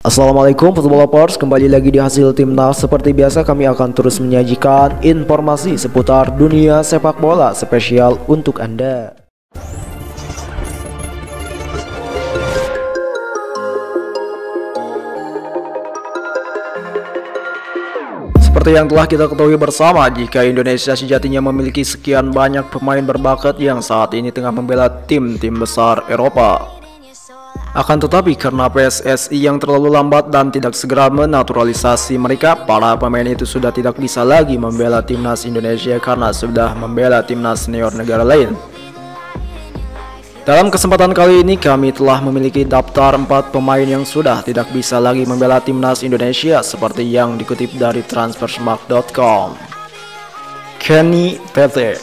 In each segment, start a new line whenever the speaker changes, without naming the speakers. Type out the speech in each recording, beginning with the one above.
Assalamualaikum football lovers, kembali lagi di Hasil Timnas. Seperti biasa kami akan terus menyajikan informasi seputar dunia sepak bola spesial untuk Anda. Seperti yang telah kita ketahui bersama, jika Indonesia sejatinya memiliki sekian banyak pemain berbakat yang saat ini tengah membela tim-tim besar Eropa. Akan tetapi karena PSSI yang terlalu lambat dan tidak segera menaturalisasi mereka, para pemain itu sudah tidak bisa lagi membela timnas Indonesia karena sudah membela timnas senior negara lain. Dalam kesempatan kali ini kami telah memiliki daftar 4 pemain yang sudah tidak bisa lagi membela timnas Indonesia seperti yang dikutip dari transfermarkt.com. Kenny Tete,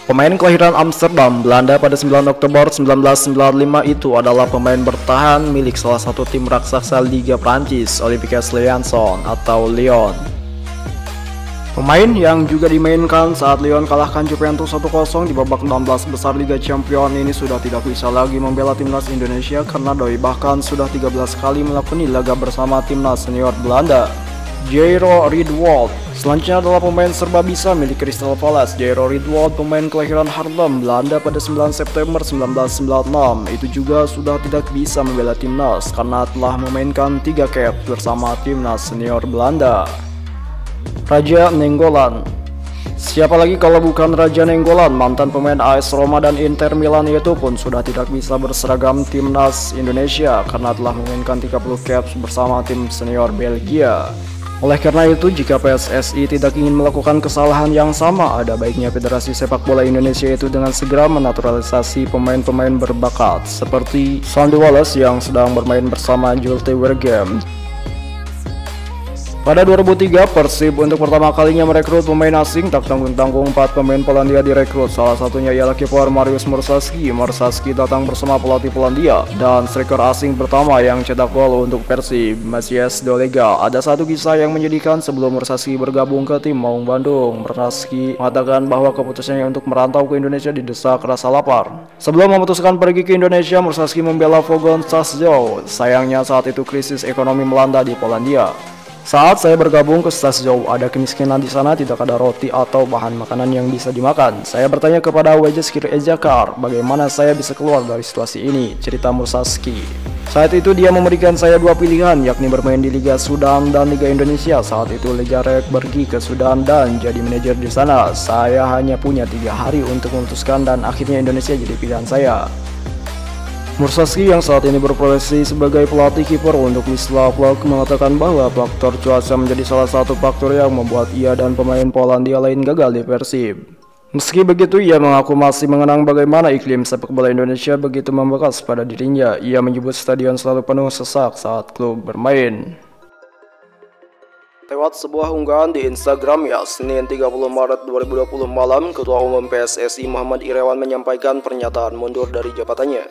pemain kelahiran Amsterdam, Belanda pada 9 Oktober 1995 itu adalah pemain bertahan milik salah satu tim raksasa Liga Prancis, Olympique Lyon atau Lyon. Pemain yang juga dimainkan saat Lyon kalahkan Juventus 1-0 di babak 16 besar Liga Champions ini sudah tidak bisa lagi membela timnas Indonesia karena doi bahkan sudah 13 kali melakoni laga bersama timnas senior Belanda. Jairo Riedwold selanjutnya adalah pemain serba bisa milik Crystal Palace. Jairo Riedwold, pemain kelahiran Haarlem, Belanda pada 9 September 1996 itu juga sudah tidak bisa membela timnas karena telah memainkan 3 cap bersama timnas senior Belanda. Raja Nainggolan, siapa lagi kalau bukan Raja Nainggolan, mantan pemain AS Roma dan Inter Milan itu pun sudah tidak bisa berseragam timnas Indonesia karena telah memainkan 30 caps bersama tim senior Belgia. Oleh karena itu, jika PSSI tidak ingin melakukan kesalahan yang sama, ada baiknya Federasi Sepak Bola Indonesia itu dengan segera menaturalisasi pemain-pemain berbakat seperti Sandy Wallace yang sedang bermain bersama Julte Waregem. Pada 2003, Persib untuk pertama kalinya merekrut pemain asing, tak tanggung-tanggung 4 pemain Polandia direkrut. Salah satunya ialah kiper Mariusz Murszawski. Murszawski datang bersama pelatih Polandia dan striker asing pertama yang cetak gol untuk Persib, Maciej Dolega. Ada satu kisah yang menyedihkan sebelum Murszawski bergabung ke tim Maung Bandung. Murszawski mengatakan bahwa keputusannya untuk merantau ke Indonesia didesak rasa lapar. Sebelum memutuskan pergi ke Indonesia, Murszawski membela Pogoń Szczecin. Sayangnya saat itu krisis ekonomi melanda di Polandia. Saat saya bergabung ke Szczecin, ada kemiskinan di sana, tidak ada roti atau bahan makanan yang bisa dimakan. Saya bertanya kepada Wojciech Ejakar, bagaimana saya bisa keluar dari situasi ini, cerita Murszawski. Saat itu dia memberikan saya 2 pilihan, yakni bermain di Liga Sudan dan Liga Indonesia. Saat itu Liga Rek pergi ke Sudan dan jadi manajer di sana. Saya hanya punya 3 hari untuk memutuskan dan akhirnya Indonesia jadi pilihan saya. Murszawski yang saat ini berprofesi sebagai pelatih kiper untuk Wisła Płock mengatakan bahwa faktor cuaca menjadi salah satu faktor yang membuat ia dan pemain Polandia lain gagal di Persib. Meski begitu, ia mengaku masih mengenang bagaimana iklim sepak bola Indonesia begitu membekas pada dirinya. Ia menyebut stadion selalu penuh sesak saat klub bermain. Lewat sebuah unggahan di Instagramnya, Senin 30 Maret 2020 malam, Ketua Umum PSSI Muhammad Iryawan menyampaikan pernyataan mundur dari jabatannya.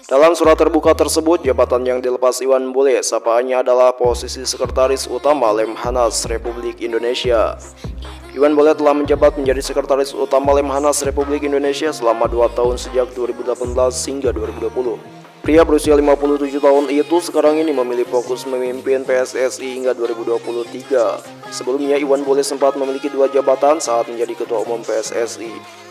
Dalam surat terbuka tersebut, jabatan yang dilepas Iwan Bule sapaannya adalah posisi Sekretaris Utama Lemhanas Republik Indonesia. Iwan Bule telah menjabat menjadi Sekretaris Utama Lemhanas Republik Indonesia selama 2 tahun sejak 2018 hingga 2020. Pria berusia 57 tahun itu sekarang ini memilih fokus memimpin PSSI hingga 2023. Sebelumnya Iwan Bule sempat memiliki 2 jabatan saat menjadi Ketua Umum PSSI.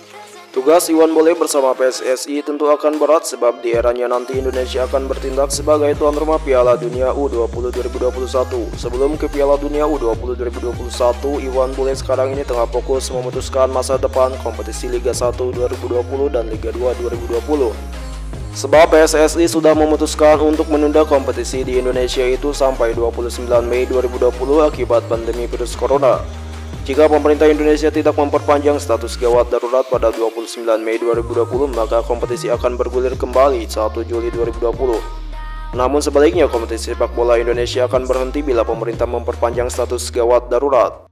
Tugas Iwan Bule bersama PSSI tentu akan berat sebab di eranya nanti Indonesia akan bertindak sebagai tuan rumah Piala Dunia U20 2021. Sebelum ke Piala Dunia U20 2021, Iwan Bule sekarang ini tengah fokus memutuskan masa depan kompetisi Liga 1 2020 dan Liga 2 2020. Sebab PSSI sudah memutuskan untuk menunda kompetisi di Indonesia itu sampai 29 Mei 2020 akibat pandemi virus corona. Jika pemerintah Indonesia tidak memperpanjang status gawat darurat pada 29 Mei 2020, maka kompetisi akan bergulir kembali 1 Juli 2020. Namun sebaliknya, kompetisi sepak bola Indonesia akan berhenti bila pemerintah memperpanjang status gawat darurat.